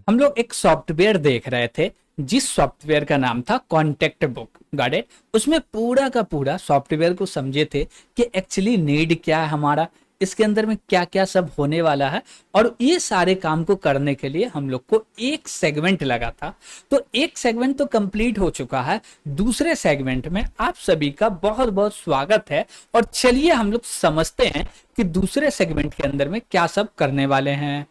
हम लोग एक सॉफ्टवेयर देख रहे थे जिस सॉफ्टवेयर का नाम था कॉन्टेक्ट बुक। Got it. उसमें पूरा का पूरा सॉफ्टवेयर को समझे थे कि एक्चुअली नीड क्या है हमारा, इसके अंदर में क्या क्या सब होने वाला है। और ये सारे काम को करने के लिए हम लोग को एक सेगमेंट लगा था। तो एक सेगमेंट तो कंप्लीट हो चुका है। दूसरे सेगमेंट में आप सभी का बहुत बहुत स्वागत है। और चलिए हम लोग समझते हैं कि दूसरे सेगमेंट के अंदर में क्या सब करने वाले हैं।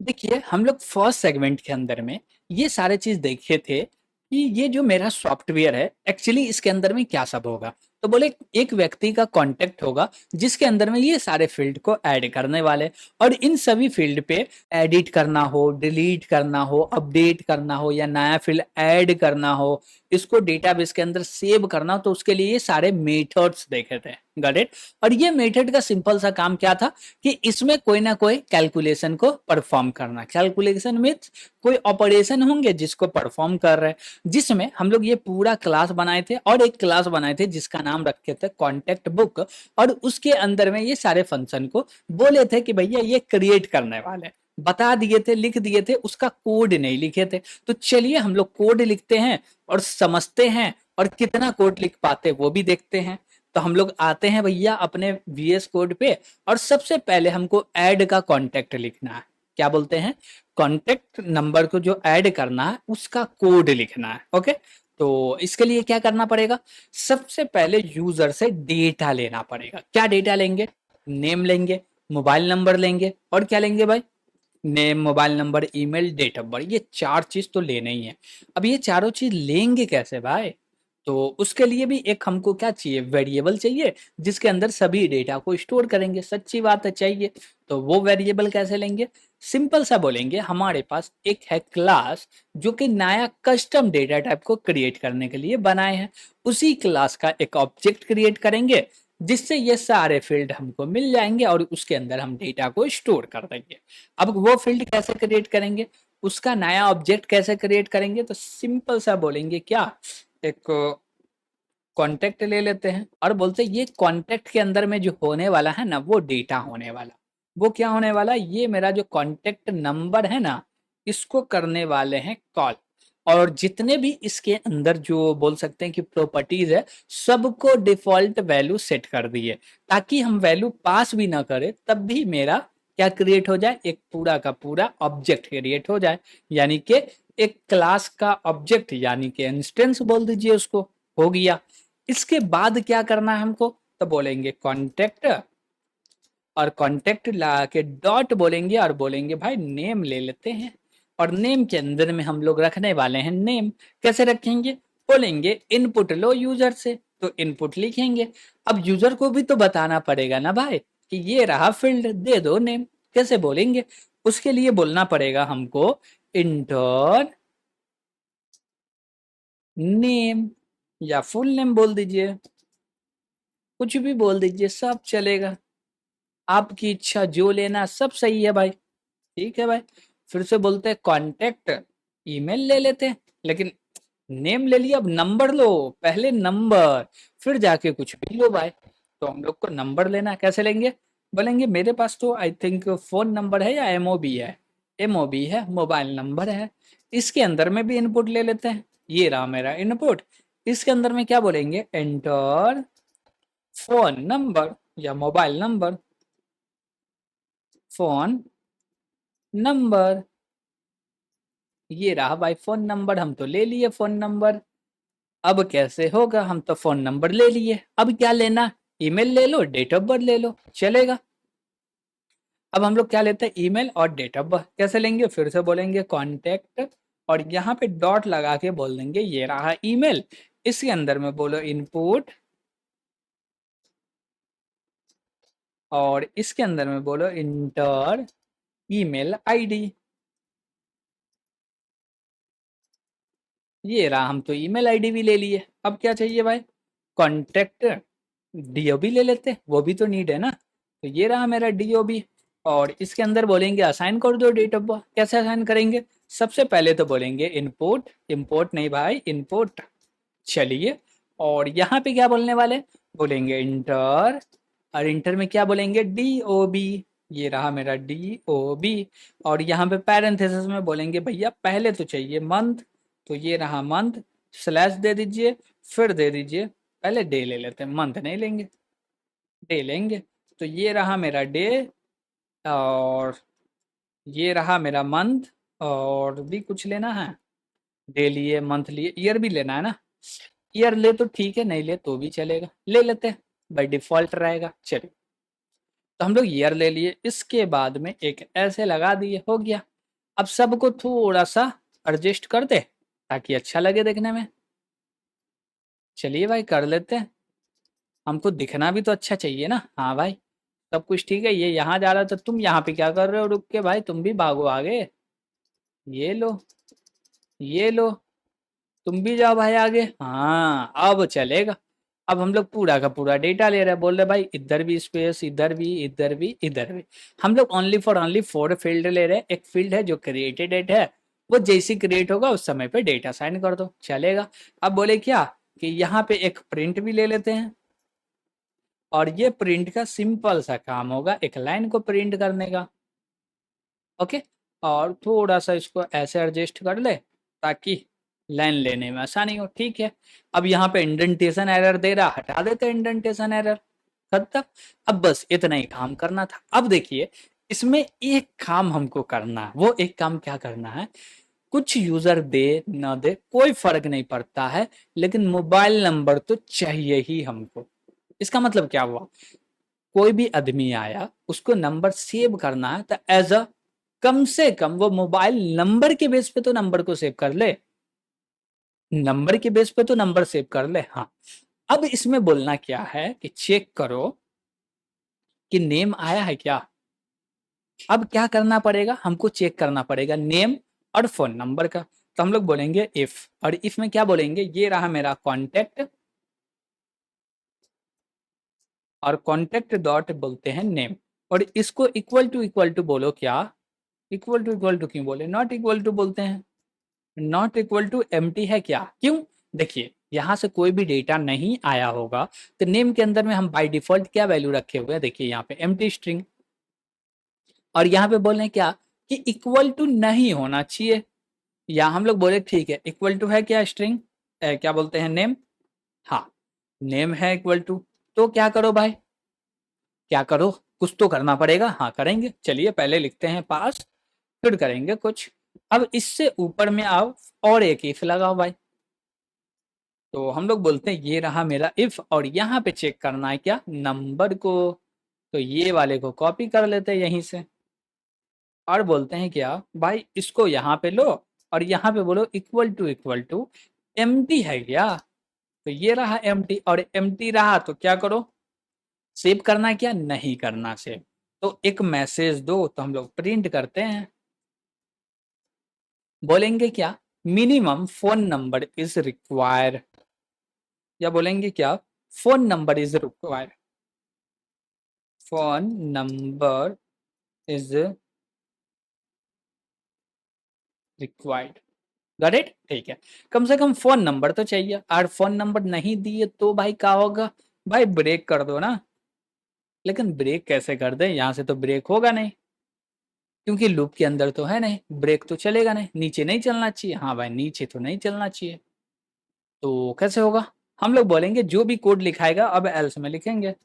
देखिए हम लोग फर्स्ट सेगमेंट के अंदर में ये सारे चीज देखे थे कि ये जो मेरा सॉफ्टवेयर है एक्चुअली इसके अंदर में क्या सब होगा। तो बोले एक व्यक्ति का कांटेक्ट होगा जिसके अंदर में ये सारे फील्ड को ऐड करने वाले, और इन सभी फील्ड पे एडिट करना हो, डिलीट करना हो, अपडेट करना हो या नया फील्ड ऐड करना हो, इसको डेटाबेस के अंदर सेव करना हो, तो उसके लिए ये सारे मेथड्स देखे थे। Got it. और ये मेथड का सिंपल सा काम क्या था कि इसमें कोई ना कोई कैलकुलेशन को परफॉर्म करना। कैलकुलेशन मीन्स कोई ऑपरेशन होंगे जिसको परफॉर्म कर रहे हैं, जिसमें हम लोग ये पूरा क्लास बनाए थे और एक क्लास बनाए थे जिसका नाम रखे थे कॉन्टेक्ट बुक। और उसके अंदर में ये सारे फंक्शन को बोले थे कि भैया ये क्रिएट करने वाले, बता दिए थे, लिख दिए थे, उसका कोड नहीं लिखे थे। तो चलिए हम लोग कोड लिखते हैं और समझते हैं, और कितना कोड लिख पाते वो भी देखते हैं। तो हम लोग आते हैं भैया अपने वीएस कोड पे, और सबसे पहले हमको ऐड का कांटेक्ट लिखना है। क्या बोलते हैं, कांटेक्ट नंबर को जो ऐड करना है उसका कोड लिखना है। ओके। तो इसके लिए क्या करना पड़ेगा, सबसे पहले यूजर से डेटा लेना पड़ेगा। क्या डेटा लेंगे, नेम लेंगे, मोबाइल नंबर लेंगे, और क्या लेंगे भाई, name, mobile number, email, date of birth. ये चार चीज तो लेना ही है। अब ये चारों चीज लेंगे कैसे भाई, तो उसके लिए भी एक हमको क्या चाहिए, वेरिएबल चाहिए जिसके अंदर सभी डेटा को स्टोर करेंगे। सच्ची बात है, चाहिए। तो वो वेरिएबल कैसे लेंगे, सिंपल सा बोलेंगे, हमारे पास एक है क्लास जो कि नया कस्टम डेटा टाइप को क्रिएट करने के लिए बनाए हैं। उसी क्लास का एक ऑब्जेक्ट क्रिएट करेंगे जिससे ये सारे फील्ड हमको मिल जाएंगे, और उसके अंदर हम डेटा को स्टोर कर देंगे। अब वो फील्ड कैसे क्रिएट करेंगे, उसका नया ऑब्जेक्ट कैसे क्रिएट करेंगे, तो सिंपल सा बोलेंगे क्या, एक कॉन्टेक्ट ले लेते हैं और बोलते हैं ये कॉन्टेक्ट के अंदर में जो होने वाला है ना वो डेटा होने वाला। वो क्या होने वाला, ये मेरा जो कॉन्टेक्ट नंबर है ना इसको करने वाले हैं कॉल। और जितने भी इसके अंदर जो बोल सकते हैं कि प्रॉपर्टीज है सबको डिफॉल्ट वैल्यू सेट कर दिए, ताकि हम वैल्यू पास भी ना करें तब भी मेरा क्या क्रिएट हो जाए, एक पूरा का पूरा ऑब्जेक्ट क्रिएट हो जाए। यानी कि एक क्लास का ऑब्जेक्ट, यानी कि इंस्टेंस बोल दीजिए उसको, हो गया। इसके बाद क्या करना है हमको, तो बोलेंगे कॉन्टेक्ट, और कॉन्टेक्ट ला के डॉट बोलेंगे और बोलेंगे भाई नेम ले लेते हैं। और नेम के अंदर में हम लोग रखने वाले हैं नेम। कैसे रखेंगे, बोलेंगे इनपुट लो यूजर से, तो इनपुट लिखेंगे। अब यूजर को भी तो बताना पड़ेगा ना भाई कि ये रहा फील्ड, दे दो नेम। कैसे बोलेंगे, उसके लिए बोलना पड़ेगा हमको इंटर नेम, या फुल नेम बोल दीजिए, कुछ भी बोल दीजिए, सब चलेगा। आपकी इच्छा, जो लेना सब सही है भाई। ठीक है भाई। फिर से बोलते हैं कॉन्टेक्ट, ईमेल ले लेते हैं, लेकिन नेम ले लिया, अब नंबर लो, पहले नंबर फिर जाके कुछ भी लो भाई। तो हम लोग को नंबर लेना है, कैसे लेंगे, बोलेंगे मेरे पास तो आई थिंक फोन नंबर है या एमओबी है। एमओबी है, मोबाइल नंबर है। इसके अंदर में भी इनपुट ले लेते हैं, ये रहा मेरा इनपुट। इसके अंदर में क्या बोलेंगे, एंटर फोन नंबर या मोबाइल नंबर, फोन नंबर, ये रहा भाई फोन नंबर। हम तो ले लिए फोन नंबर। अब कैसे होगा, हम तो फोन नंबर ले लिए, अब क्या लेना, ईमेल ले लो, डेट ऑफ बर्थ ले लो, चलेगा। अब हम लोग क्या लेते हैं, ईमेल और डेट ऑफ बर्थ। कैसे लेंगे, फिर से बोलेंगे कॉन्टेक्ट, और यहाँ पे डॉट लगा के बोल देंगे ये रहा ईमेल। इसके अंदर में बोलो इनपुट, और इसके अंदर में बोलो इंटर ईमेल आईडी। ये रहा, हम तो ईमेल आईडी भी ले लिए। अब क्या चाहिए भाई, कॉन्टेक्ट डीओबी ले लेते, वो भी तो नीड है ना। तो ये रहा मेरा डीओबी, और इसके अंदर बोलेंगे असाइन कर दो डेट ऑफ बर्थ। कैसे असाइन करेंगे, सबसे पहले तो बोलेंगे इनपुट, इंपोर्ट नहीं भाई, इनपुट। चलिए, और यहाँ पे क्या बोलने वाले, बोलेंगे इंटर, और इंटर में क्या बोलेंगे, डीओबी। ये रहा मेरा DOB, और यहाँ पे पैरेंथेसिस में बोलेंगे भैया पहले तो चाहिए मंथ, तो ये रहा मंथ, स्लैश दे दीजिए, फिर दे दीजिए, पहले डे ले लेते हैं, मंथ नहीं लेंगे, डे लेंगे। तो ये रहा मेरा डे, और ये रहा मेरा मंथ, और भी कुछ लेना है, डे लिए, मंथ लिए, ईयर भी लेना है ना, ईयर ले तो ठीक है, नहीं ले तो भी चलेगा, ले लेते हैं, बाई डिफॉल्ट रहेगा। चलिए, तो हम लोग ईयर ले लिए, इसके बाद में एक ऐसे लगा दिए, हो गया। अब सबको थोड़ा सा एडजस्ट कर दे ताकि अच्छा लगे देखने में। चलिए भाई कर लेते हैं, हमको दिखना भी तो अच्छा चाहिए ना। हाँ भाई, सब कुछ ठीक है। ये यहाँ जा रहा था, तुम यहाँ पे क्या कर रहे हो रुक के भाई, तुम भी भागो आगे। ये लो, ये लो, तुम भी जाओ भाई आगे। हाँ अब चलेगा। अब हम लोग पूरा का पूरा डेटा ले रहे हैं, बोल रहे भाई इधर भी स्पेस, इधर भी, इधर भी, इधर भी। हम लोग ओनली फॉर ओनली 4 फील्ड ले रहे हैं। एक फील्ड है जो क्रिएटेड डेट है, वो जैसी क्रिएट होगा उस समय पे डेटा साइन कर दो, चलेगा। अब बोले क्या कि यहाँ पे एक प्रिंट भी ले लेते हैं, और ये प्रिंट का सिंपल सा काम होगा एक लाइन को प्रिंट करने का। ओके, और थोड़ा सा इसको ऐसे एडजस्ट कर ले ताकि लाइन लेने में आसानी हो। ठीक है, अब यहाँ पे इंडेंटेशन एरर दे रहा, हटा देते हैं इंडेंटेशन एरर, खत्म। अब बस इतना ही काम करना था। अब देखिए, इसमें एक काम हमको करना है, वो एक काम क्या करना है, कुछ यूजर दे ना दे कोई फर्क नहीं पड़ता है, लेकिन मोबाइल नंबर तो चाहिए ही हमको। इसका मतलब क्या हुआ, कोई भी आदमी आया उसको नंबर सेव करना है, तो एज अ कम से कम वो मोबाइल नंबर के बेस पे तो नंबर को सेव कर ले, नंबर के बेस पे तो नंबर सेव कर ले। हाँ, अब इसमें बोलना क्या है कि चेक करो कि नेम आया है क्या। अब क्या करना पड़ेगा, हमको चेक करना पड़ेगा नेम और फोन नंबर का। तो हम लोग बोलेंगे इफ, और इफ में क्या बोलेंगे, ये रहा मेरा कॉन्टेक्ट, और कॉन्टेक्ट डॉट बोलते हैं नेम, और इसको इक्वल टू बोलो क्या, इक्वल टू क्यों बोले, नॉट इक्वल टू बोलते हैं, नॉट इक्वल टू एम्प्टी है क्या, क्यों, देखिए यहां से कोई भी डेटा नहीं आया होगा, तो नेम के अंदर में हम बाय डिफॉल्ट क्या वैल्यू रखे हुए हैं, देखिए यहाँ पे एम्प्टी स्ट्रिंग, और यहाँ पे बोल रहे हैं क्या कि इक्वल टू नहीं होना चाहिए, या हम लोग बोले ठीक है इक्वल टू है क्या स्ट्रिंग, क्या बोलते हैं नेम, हाँ नेम है इक्वल टू, तो क्या करो भाई, क्या करो, कुछ तो करना पड़ेगा। हाँ करेंगे, चलिए पहले लिखते हैं पास, फिर करेंगे कुछ। अब इससे ऊपर में आओ और एक इफ लगाओ भाई, तो हम लोग बोलते हैं ये रहा मेरा इफ, और यहाँ पे चेक करना है क्या नंबर को, तो ये वाले को कॉपी कर लेते हैं यहीं से, और बोलते हैं क्या भाई इसको यहाँ पे लो, और यहाँ पे बोलो इक्वल टू एम्प्टी है क्या, तो ये रहा एम्प्टी, और एम्प्टी रहा तो क्या करो, सेव करना है क्या, नहीं करना सेव, तो एक मैसेज दो, तो हम लोग प्रिंट करते हैं, बोलेंगे क्या minimum phone number is required, या बोलेंगे क्या phone number is required, phone number is required, got it, ठीक है। कम से कम फोन नंबर तो चाहिए, और फोन नंबर नहीं दिए तो भाई क्या होगा, भाई ब्रेक कर दो ना, लेकिन ब्रेक कैसे कर दे, यहाँ से तो ब्रेक होगा नहीं, क्योंकि लूप के अंदर तो है नहीं, ब्रेक तो चलेगा नहीं, नीचे नहीं चलना चाहिए, हाँ भाई नीचे तो नहीं चलना चाहिए, तो कैसे होगा, हम लोग बोलेंगे जो भी कोड लिखाएगा अब एल्स में लिखेंगे,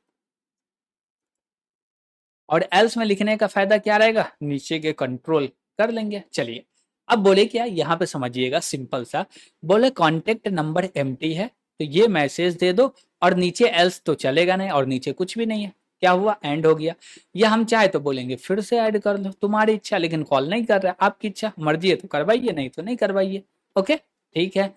और एल्स में लिखने का फायदा क्या रहेगा, नीचे के कंट्रोल कर लेंगे। चलिए, अब बोले क्या, यहाँ पे समझिएगा सिंपल सा, बोले कॉन्टेक्ट नंबर एम्प्टी है, तो ये मैसेज दे दो, और नीचे एल्स तो चलेगा नहीं, और नीचे कुछ भी नहीं है, क्या हुआ एंड हो गया। या हम चाहे तो बोलेंगे फिर से ऐड कर लो, तुम्हारी इच्छा, लेकिन कॉल नहीं कर रहा, आपकी इच्छा, मर्जी है तो करवाइए, नहीं तो नहीं करवाइए। ओके, ठीक है।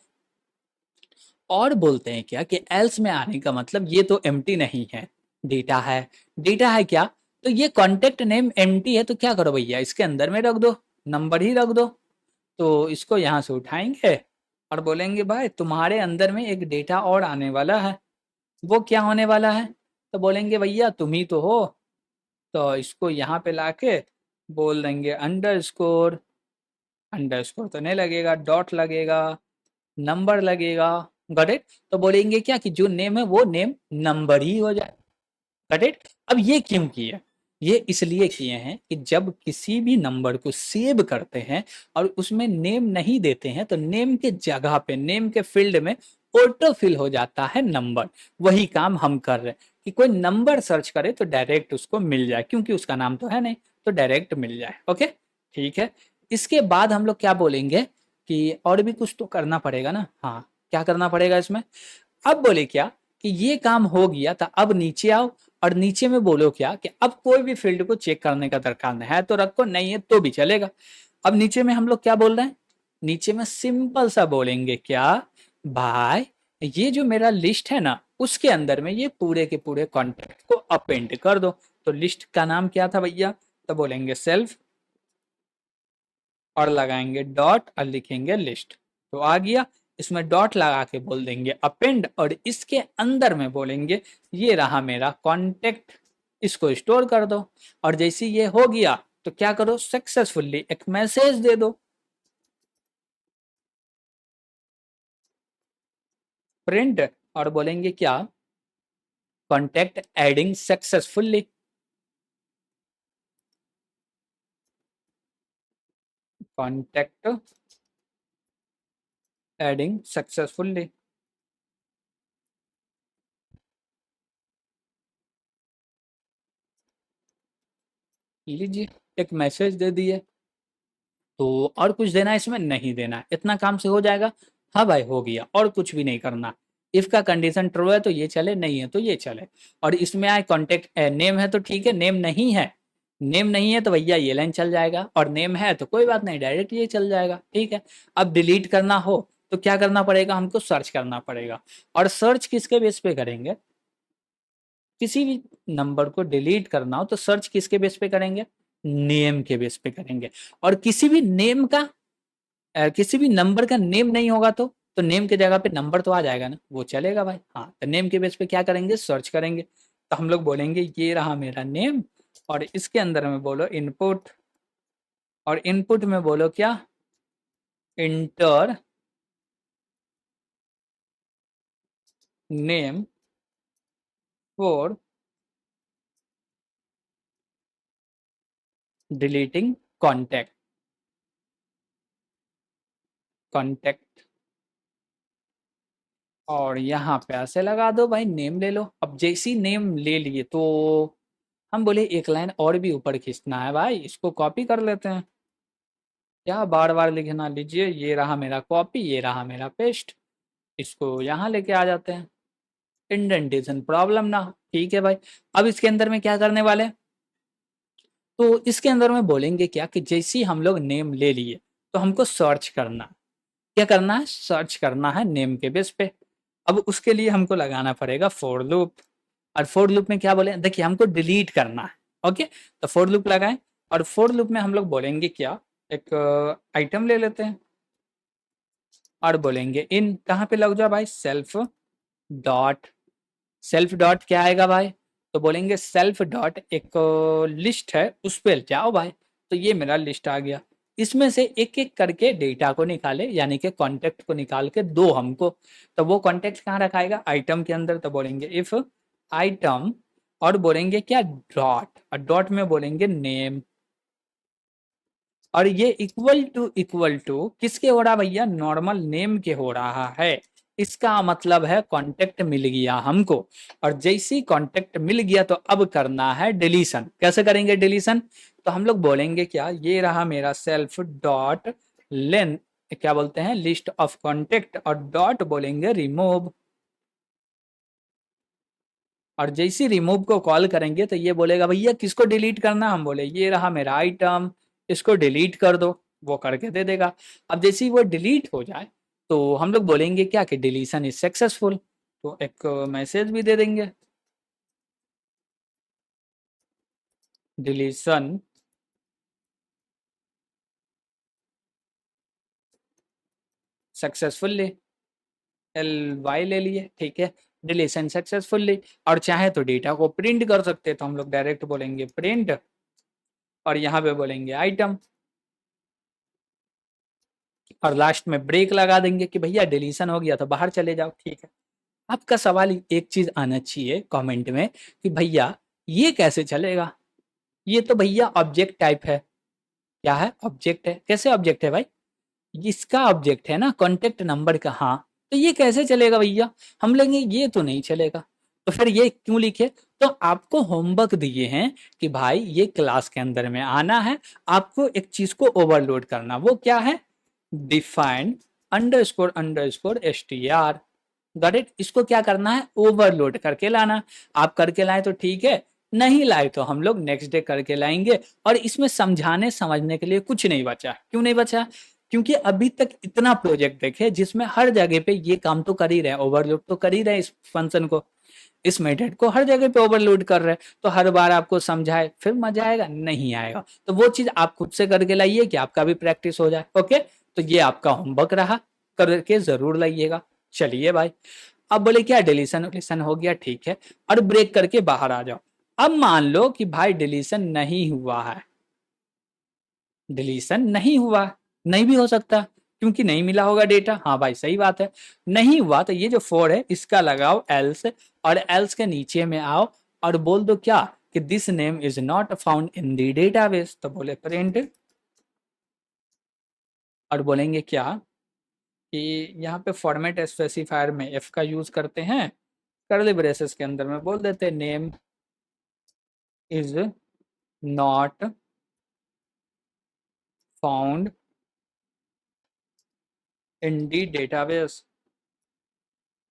और बोलते हैं क्या कि एल्स में आने का मतलब ये तो एम्प्टी नहीं है, डेटा है, डेटा है क्या, तो ये कॉन्टेक्ट नेम एम्प्टी है, तो क्या करो भैया इसके अंदर में रख दो, नंबर ही रख दो, तो इसको यहाँ से उठाएंगे, और बोलेंगे भाई तुम्हारे अंदर में एक डेटा और आने वाला है, वो क्या होने वाला है, तो बोलेंगे भैया तुम ही तो हो, तो इसको यहाँ पे लाके बोल देंगे अंडरस्कोर, अंडरस्कोर तो नहीं लगेगा, डॉट लगेगा, नंबर लगेगा, गॉट इट। तो बोलेंगे क्या कि जो नेम है वो नेम नंबर ही हो जाए, गॉट इट। अब ये क्यों किया, ये इसलिए किए हैं कि जब किसी भी नंबर को सेव करते हैं और उसमें नेम नहीं देते हैं तो नेम के जगह पे नेम के फील्ड में ऑटो फिल हो जाता है नंबर। वही काम हम कर रहे हैं कि कोई नंबर सर्च करे तो डायरेक्ट उसको मिल जाए, क्योंकि उसका नाम तो है नहीं, तो डायरेक्ट मिल जाए। ओके, ठीक है। इसके बाद हम लोग क्या बोलेंगे कि और भी कुछ तो करना पड़ेगा ना। हाँ, क्या करना पड़ेगा इसमें? अब बोले क्या कि ये काम हो गया था, अब नीचे आओ और नीचे में बोलो क्या कि अब कोई भी फील्ड को चेक करने का दरकार नहीं है तो रखो, नहीं है तो भी चलेगा। अब नीचे में हम लोग क्या बोल रहे हैं? नीचे में सिंपल सा बोलेंगे क्या, भाई ये जो मेरा लिस्ट है ना उसके अंदर में ये पूरे के पूरे कॉन्टेक्ट को अपेंड कर दो। तो लिस्ट का नाम क्या था भैया? तो बोलेंगे सेल्फ और लगाएंगे डॉट और लिखेंगे लिस्ट। तो आ गया। इसमें डॉट लगा के बोल देंगे अपेंड और इसके अंदर में बोलेंगे ये रहा मेरा कॉन्टेक्ट, इसको स्टोर कर दो। और जैसे ये हो गया तो क्या करो, सक्सेसफुली एक मैसेज दे दो, प्रिंट, और बोलेंगे क्या, contact adding successfully. Contact adding successfully. लीजिए, एक मैसेज दे दिए। तो और कुछ देना है इसमें? नहीं देना है, इतना काम से हो जाएगा। हाँ भाई, हो गया, और कुछ भी नहीं करना। इफ का कंडीशन ट्रू है तो ये चले, नहीं है तो ये चले। और इसमें आए कॉन्टेक्ट नेम है तो ठीक है, नेम नहीं है, नेम नहीं है तो भैया ये लाइन चल जाएगा, और नेम है तो कोई बात नहीं, डायरेक्ट ये चल जाएगा। ठीक है। अब डिलीट करना हो तो क्या करना पड़ेगा? हमको सर्च करना पड़ेगा। और सर्च किसके बेस पे करेंगे? किसी भी नंबर को डिलीट करना हो तो सर्च किसके बेस पे करेंगे? नेम के बेस पे करेंगे। और किसी भी नेम का किसी भी नंबर का नेम नहीं होगा तो नेम की जगह पे नंबर तो आ जाएगा ना, वो चलेगा भाई। हाँ, तो नेम के बेस पे क्या करेंगे? सर्च करेंगे। तो हम लोग बोलेंगे ये रहा मेरा नेम, और इसके अंदर में बोलो इनपुट, और इनपुट में बोलो क्या, inter name for deleting contact. Contact, और यहाँ पे ऐसे लगा दो भाई, नेम ले लो। अब जैसी नेम ले लिए तो हम बोले एक लाइन और भी ऊपर खींचना है भाई, इसको कॉपी कर लेते हैं। क्या बार बार लिखना, लीजिए ये रहा मेरा कॉपी, ये रहा मेरा पेस्ट, इसको यहाँ लेके आ जाते हैं, इंडेंटेशन प्रॉब्लम ना हो। ठीक है भाई। अब इसके अंदर में क्या करने वाले हैं? तो इसके अंदर में बोलेंगे क्या कि जैसे ही हम लोग नेम ले लिए तो हमको सर्च करना, क्या करना है? सर्च करना है नेम के बेस पे। अब उसके लिए हमको लगाना पड़ेगा फॉर लूप। और फॉर लूप में क्या बोले, देखिए हमको डिलीट करना है। ओके, तो फॉर लूप लगाएं, और फॉर लूप में हम लोग बोलेंगे क्या, एक आइटम ले लेते हैं और बोलेंगे इन, कहाँ पे लग जाओ भाई, सेल्फ डॉट। सेल्फ डॉट क्या आएगा भाई? तो बोलेंगे सेल्फ डॉट एक लिस्ट है उस पर जाओ भाई। तो ये मेरा लिस्ट आ गया। इसमें से एक एक करके डेटा को निकाले, यानी कि कॉन्टेक्ट को निकाल के दो हमको। तो वो कॉन्टेक्ट कहाँ रखाएगा? आइटम के अंदर। तो बोलेंगे इफ आइटम, और बोलेंगे क्या, डॉट, और डॉट में बोलेंगे नेम। और ये इक्वल टू किसके हो रहा भैया? नॉर्मल नेम के हो रहा है। इसका मतलब है कांटेक्ट मिल गया हमको। और जैसे ही कांटेक्ट मिल गया तो अब करना है डिलीशन। कैसे करेंगे डिलीशन? तो हम लोग बोलेंगे क्या, ये रहा मेरा सेल्फ डॉट लेंथ, क्या बोलते हैं, लिस्ट ऑफ कांटेक्ट, और डॉट बोलेंगे रिमूव। और जैसे रिमूव को कॉल करेंगे तो ये बोलेगा भैया किसको डिलीट करना? हम बोले ये रहा मेरा आइटम, इसको डिलीट कर दो। वो करके दे देगा। अब जैसे ही वो डिलीट हो जाए तो हम लोग बोलेंगे क्या कि डिलीशन इज सक्सेसफुल। तो एक मैसेज भी दे देंगे, डिलीशन सक्सेसफुली, एल वाई ले लिए, ठीक है, डिलीशन सक्सेसफुली। और चाहे तो डेटा को प्रिंट कर सकते हैं, तो हम लोग डायरेक्ट बोलेंगे प्रिंट, और यहाँ पे बोलेंगे आइटम, और लास्ट में ब्रेक लगा देंगे कि भैया डिलीशन हो गया तो बाहर चले जाओ। ठीक है। आपका सवाल एक चीज आना चाहिए कमेंट में कि भैया ये कैसे चलेगा? ये तो भैया ऑब्जेक्ट टाइप है। क्या है? ऑब्जेक्ट है। कैसे ऑब्जेक्ट है भाई? इसका ऑब्जेक्ट है ना कॉन्टेक्ट नंबर का। हाँ, तो ये कैसे चलेगा भैया? हम लेंगे ये तो नहीं चलेगा। तो फिर ये क्यों लिखे? तो आपको होमवर्क दिए हैं कि भाई ये क्लास के अंदर में आना है, आपको एक चीज को ओवरलोड करना। वो क्या है? Defined underscore underscore STR. Got it? इसको क्या करना है? ओवरलोड करके लाना। आप करके लाए तो ठीक है, नहीं लाए तो हम लोग नेक्स्ट डे करके लाएंगे। और इसमें समझाने समझने के लिए कुछ नहीं बचा। क्यों नहीं बचा? क्योंकि अभी तक इतना प्रोजेक्ट देखे जिसमें हर जगह पे ये काम तो कर ही रहे, ओवरलोड तो कर ही रहे इस फंक्शन को, इस मेथड को हर जगह पे ओवरलोड कर रहे हैं। तो हर बार आपको समझाए फिर मजा आएगा? नहीं आएगा। तो वो चीज आप खुद से करके लाइए कि आपका भी प्रैक्टिस हो जाए। ओके, तो ये आपका होमवर्क रहा, करके जरूर लाइएगा। चलिए भाई, अब बोले क्या डिलीशन डिलीशन हो गया, ठीक है, और ब्रेक करके बाहर आ जाओ। अब मान लो कि भाई डिलीशन नहीं हुआ है, डिलीशन नहीं हुआ, नहीं भी हो सकता क्योंकि नहीं मिला होगा डेटा। हाँ भाई सही बात है, नहीं हुआ तो ये जो फोर है इसका लगाओ एल्स, और एल्स के नीचे में आओ और बोल दो क्या कि this name is not found in the database. तो बोले प्रिंट, और बोलेंगे क्या कि यहाँ पे फॉर्मेट स्पेसिफायर में एफ का यूज करते हैं, कर्ली ब्रेसेस के अंदर में बोल देते name is not found in the database.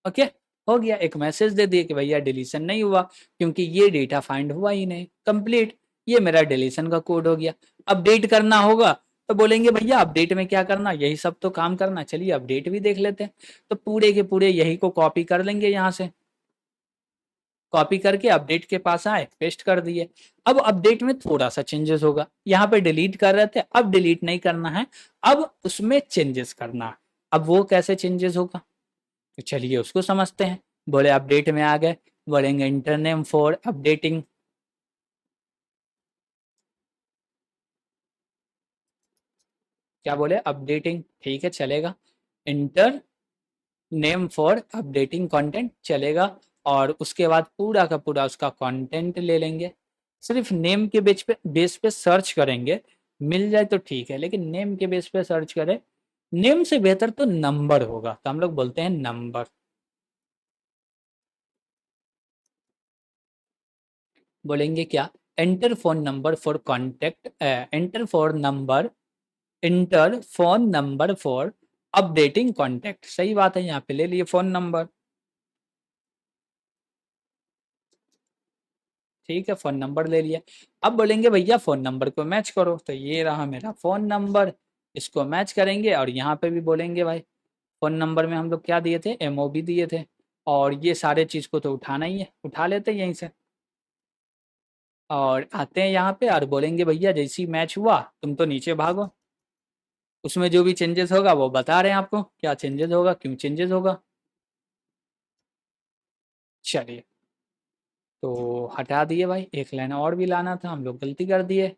Okay, हो गया। एक मैसेज दे दिए कि भैया डिलीशन नहीं हुआ क्योंकि ये डेटा फाइंड हुआ ही नहीं। कंप्लीट, ये मेरा डिलीशन का कोड हो गया। अपडेट करना होगा तो बोलेंगे भैया अपडेट में क्या करना, यही सब तो काम करना। चलिए अपडेट भी देख लेते हैं। तो पूरे के पूरे यही को कॉपी कर लेंगे, यहाँ से कॉपी करके अपडेट के पास आए, पेस्ट कर दिए। अब अपडेट में थोड़ा सा चेंजेस होगा, यहाँ पे डिलीट कर रहे थे, अब डिलीट नहीं करना है, अब उसमें चेंजेस करना है। अब वो कैसे चेंजेस होगा, तो चलिए उसको समझते हैं। बोले अपडेट में आ गए, बोलेंगे इंटरनेम फॉर अपडेटिंग। क्या बोले? अपडेटिंग, ठीक है चलेगा। Inter name for updating content चलेगा। और उसके बाद पूरा का पूरा उसका कंटेंट ले लेंगे। सिर्फ नेम के बेस पे सर्च करेंगे, मिल जाए तो ठीक है, लेकिन नेम के बेस पे सर्च करें, नेम से बेहतर तो नंबर होगा, तो हम लोग बोलते हैं नंबर। बोलेंगे क्या? Enter phone number for contact, enter for number, inter phone number for updating contact. सही बात है, यहाँ पे ले लिए फोन नंबर। ठीक है, फोन नंबर ले लिया। अब बोलेंगे भैया फोन नंबर को मैच करो, तो ये रहा मेरा फोन नंबर, इसको मैच करेंगे। और यहाँ पे भी बोलेंगे भाई फोन नंबर में हम लोग क्या दिए थे, एमओबी दिए थे। और ये सारे चीज को तो उठाना ही है, उठा लेते हैं यहीं से। और आते हैं यहाँ पे और बोलेंगे भैया जैसी मैच हुआ तुम तो नीचे भागो। उसमें जो भी चेंजेस होगा वो बता रहे हैं आपको, क्या चेंजेस होगा, क्यों चेंजेस होगा। चलिए, तो हटा दिए भाई, एक लाइन और भी लाना था, हम लोग गलती कर दिए।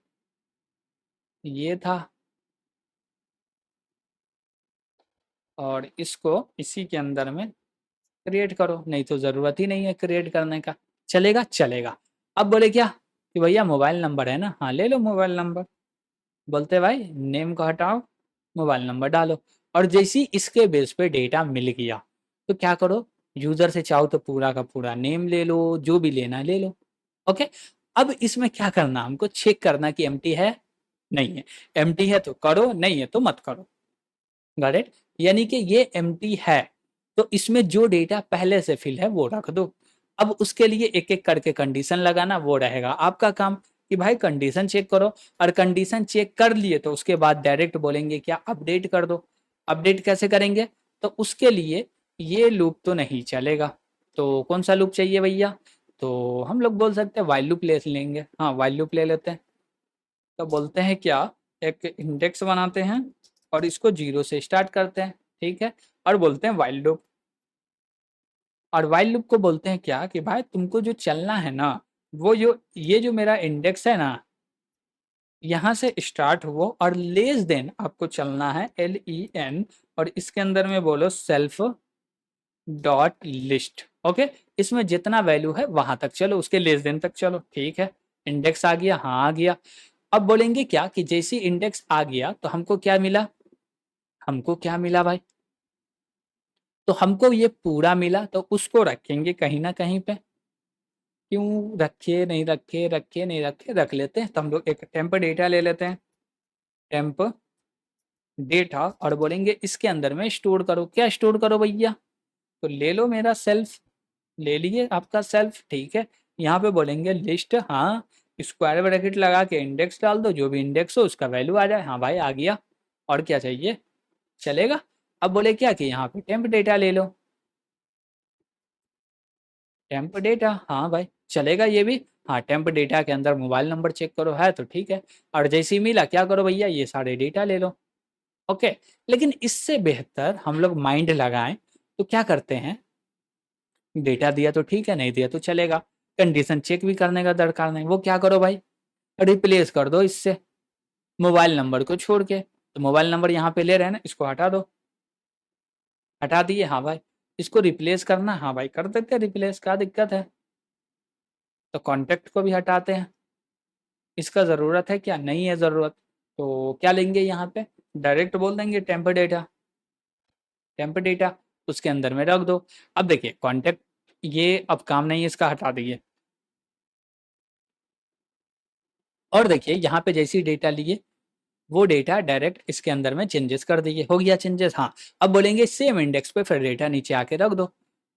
ये था, और इसको इसी के अंदर में क्रिएट करो, नहीं तो ज़रूरत ही नहीं है क्रिएट करने का। चलेगा चलेगा। अब बोले क्या कि भैया मोबाइल नंबर है ना, हाँ ले लो मोबाइल नंबर। बोलते भाई नेम को हटाओ, मोबाइल नंबर डालो। और जैसी इसके बेस पे डेटा मिल गया तो क्या करो, यूजर से चाहो तो पूरा का पूरा नेम ले लो, जो भी लेना है ले लो। ओके, अब इसमें क्या करना, हमको चेक करना कि एम्प्टी है नहीं है। एम्प्टी है तो करो, नहीं है तो मत करो। Got it? यानी कि ये एम्प्टी है तो इसमें जो डेटा पहले से फिल है वो रख दो। अब उसके लिए एक एक करके कंडीशन लगाना वो रहेगा आपका काम, कि भाई कंडीशन चेक करो। और कंडीशन चेक कर लिए तो उसके बाद डायरेक्ट बोलेंगे क्या, अपडेट कर दो। अपडेट कैसे करेंगे, तो उसके लिए ये लूप तो नहीं चलेगा। तो कौन सा लूप चाहिए भैया, तो हम लोग बोल सकते हैं वाइल लूप ले लेंगे। हाँ वाइल लूप ले लेते हैं। तो बोलते हैं क्या, एक इंडेक्स बनाते हैं और इसको जीरो से स्टार्ट करते हैं, ठीक है, और बोलते हैं वाइल लूप। और वाइल लूप को बोलते हैं क्या कि भाई तुमको जो चलना है ना, वो जो ये जो मेरा इंडेक्स है ना, यहाँ से स्टार्ट हो और लेस देन आपको चलना है LEN, और इसके अंदर में बोलो सेल्फ डॉट लिस्ट। ओके, इसमें जितना वैल्यू है वहां तक चलो, उसके लेस देन तक चलो, ठीक है। इंडेक्स आ गया, हाँ आ गया। अब बोलेंगे क्या कि जैसे इंडेक्स आ गया तो हमको क्या मिला, हमको क्या मिला भाई, तो हमको ये पूरा मिला, तो उसको रखेंगे कहीं ना कहीं पे। क्यों रखे नहीं रखे, रखे नहीं रखे, रख लेते हैं। तो हम लोग एक टेम्प डेटा ले लेते हैं, टेम्प डेटा, और बोलेंगे इसके अंदर में स्टोर करो। क्या स्टोर करो भैया, तो ले लो मेरा सेल्फ, ले लिए आपका सेल्फ, ठीक है। यहाँ पे बोलेंगे लिस्ट, हाँ स्क्वायर ब्रैकेट लगा के इंडेक्स डाल दो, जो भी इंडेक्स हो उसका वैल्यू आ जाए। हाँ भाई आ गया, और क्या चाहिए, चलेगा। अब बोले क्या कि यहाँ पे टेम्प डेटा ले लो, टेम्प डेटा, हाँ भाई चलेगा ये भी। हाँ टेम्प डेटा के अंदर मोबाइल नंबर चेक करो है तो ठीक है, और जैसे ही मिला क्या करो भैया, ये सारे डेटा ले लो। ओके, लेकिन इससे बेहतर हम लोग माइंड लगाएं तो क्या करते हैं, डेटा दिया तो ठीक है, नहीं दिया तो चलेगा, कंडीशन चेक भी करने का दरकार नहीं। वो क्या करो भाई, रिप्लेस कर दो इससे, मोबाइल नंबर को छोड़ के। तो मोबाइल नंबर यहाँ पे ले रहे हैं ना, इसको हटा दो, हटा दिए, हाँ भाई। इसको रिप्लेस करना, हाँ भाई कर देते हैं रिप्लेस, क्या दिक्कत है। तो कॉन्टेक्ट को भी हटाते हैं, इसका ज़रूरत है क्या, नहीं है ज़रूरत। तो क्या लेंगे यहाँ पे, डायरेक्ट बोल देंगे टेम्पर डेटा, टेम्पर डेटा उसके अंदर में रख दो। अब देखिए कॉन्टेक्ट ये अब काम नहीं है, इसका हटा दीजिए। और देखिए यहाँ पे जैसी डेटा लिए वो डेटा डायरेक्ट इसके अंदर में चेंजेस कर दीजिए, हो गया चेंजेस। हाँ अब बोलेंगे सेम इंडेक्स पे फिर डेटा नीचे आके रख दो,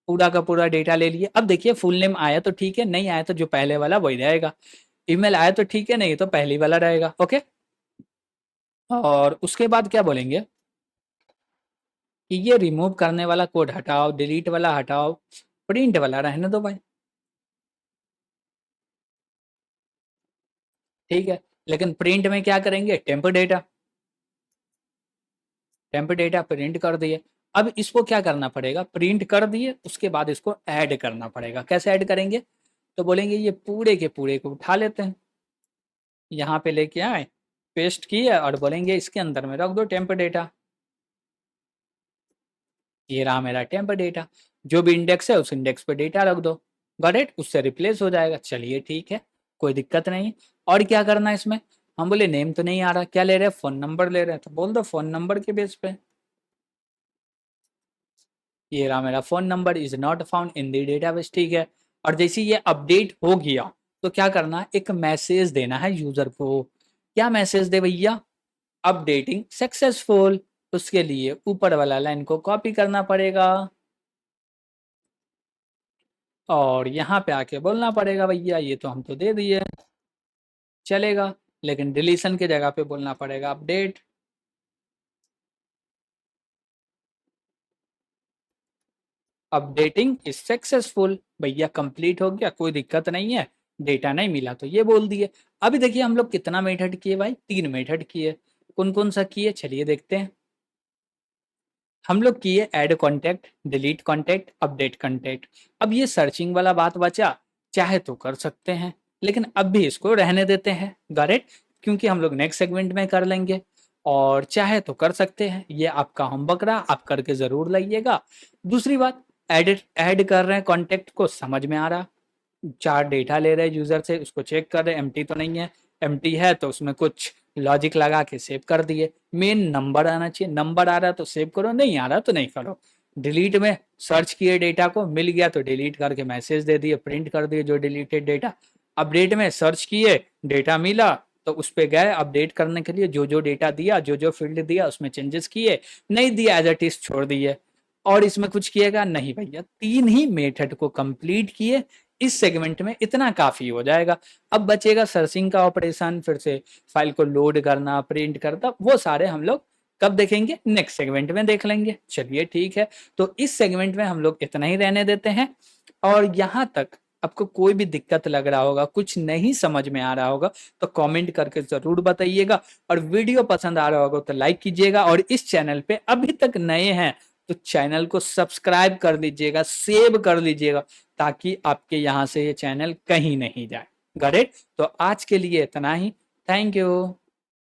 पूरा का पूरा डेटा ले लिए। अब देखिए फुल नेम आया तो ठीक है, नहीं आया तो जो पहले वाला वही रहेगा। ईमेल आया तो ठीक है, नहीं तो पहली वाला रहेगा। ओके, और उसके बाद क्या बोलेंगे कि ये रिमूव करने वाला कोड हटाओ, डिलीट वाला हटाओ, प्रिंट वाला रहने दो भाई, ठीक है। लेकिन प्रिंट में क्या करेंगे, temp data, temp data print कर दिए। अब इसको क्या करना पड़ेगा, प्रिंट कर दिए उसके बाद इसको ऐड करना पड़ेगा। कैसे ऐड करेंगे, तो बोलेंगे ये पूरे के पूरे को उठा लेते हैं, यहाँ पे लेके आए, पेस्ट किए, और बोलेंगे इसके अंदर में रख दो टेम्प डेटा। ये रहा मेरा टेम्प डेटा, जो भी इंडेक्स है उस इंडेक्स पे डेटा रख दो, गॉट इट, उससे रिप्लेस हो जाएगा। चलिए ठीक है, कोई दिक्कत नहीं। और क्या करना है इसमें, हम बोले नेम तो नहीं आ रहा, क्या ले रहे हैं, फोन नंबर ले रहे हैं, तो बोल दो फोन नंबर के बेस पे, ये रहा मेरा phone number is not found in the database, ठीक है। और जैसे ये अपडेट हो गया तो क्या करना है, एक मैसेज देना है यूजर को। क्या मैसेज दे भैया, अपडेटिंग सक्सेसफुल। उसके लिए ऊपर वाला लाइन को कॉपी करना पड़ेगा, और यहाँ पे आके बोलना पड़ेगा भैया ये तो हम तो दे दिए, चलेगा। लेकिन डिलीशन की जगह पे बोलना पड़ेगा अपडेट, अपडेटिंग इज सक्सेसफुल, भैया कंप्लीट हो गया, कोई दिक्कत नहीं है। डेटा नहीं मिला तो ये बोल दिए। अभी देखिए हम लोग कितना मेथड किए भाई, 3 मेथड किए। कौन कौन सा किए, चलिए देखते हैं। हम लोग किए add contact, delete contact, update contact. अब ये सर्चिंग वाला बात बचा, चाहे तो कर सकते हैं, लेकिन अब भी इसको रहने देते हैं, गॉट इट, क्योंकि हम लोग नेक्स्ट सेगमेंट में कर लेंगे। और चाहे तो कर सकते हैं, ये आपका होमवर्क रहा, आप करके जरूर लाइएगा। दूसरी बात, ऐड कर रहे हैं कॉन्टैक्ट को, समझ में आ रहा, 4 डेटा ले रहे हैं यूजर से, उसको चेक कर रहे हैं, एम्प्टी तो नहीं है, एम्प्टी है तो उसमें कुछ लॉजिक लगा के सेव कर दिए। मेन नंबर आना चाहिए, नंबर आ रहा तो सेव करो, नहीं आ रहा तो नहीं करो। डिलीट में सर्च किए डेटा को, मिल गया तो डिलीट करके मैसेज दे दिए, प्रिंट कर दिए जो डिलीटेड डेटा। अपडेट में सर्च किए, डेटा मिला तो उस पर गए अपडेट करने के लिए, जो जो डेटा दिया, जो जो फील्ड दिया उसमें चेंजेस किए, नहीं दिया एज इट इज छोड़ दिए। और इसमें कुछ किएगा नहीं भैया, 3 ही मेथड को कंप्लीट किए, इस सेगमेंट में इतना काफी हो जाएगा। अब बचेगा सर्चिंग का ऑपरेशन, फिर से फाइल को लोड करना, प्रिंट करना, वो सारे हम लोग कब देखेंगे, नेक्स्ट सेगमेंट में देख लेंगे। चलिए ठीक है, तो इस सेगमेंट में हम लोग इतना ही रहने देते हैं। और यहाँ तक आपको कोई भी दिक्कत लग रहा होगा, कुछ नहीं समझ में आ रहा होगा, तो कमेंट करके जरूर बताइएगा। और वीडियो पसंद आ रहा होगा तो लाइक कीजिएगा, और इस चैनल पे अभी तक नए हैं तो चैनल को सब्सक्राइब कर लीजिएगा, सेव कर लीजिएगा, ताकि आपके यहाँ से ये चैनल कहीं नहीं जाए। गॉट इट, तो आज के लिए इतना ही, थैंक यू।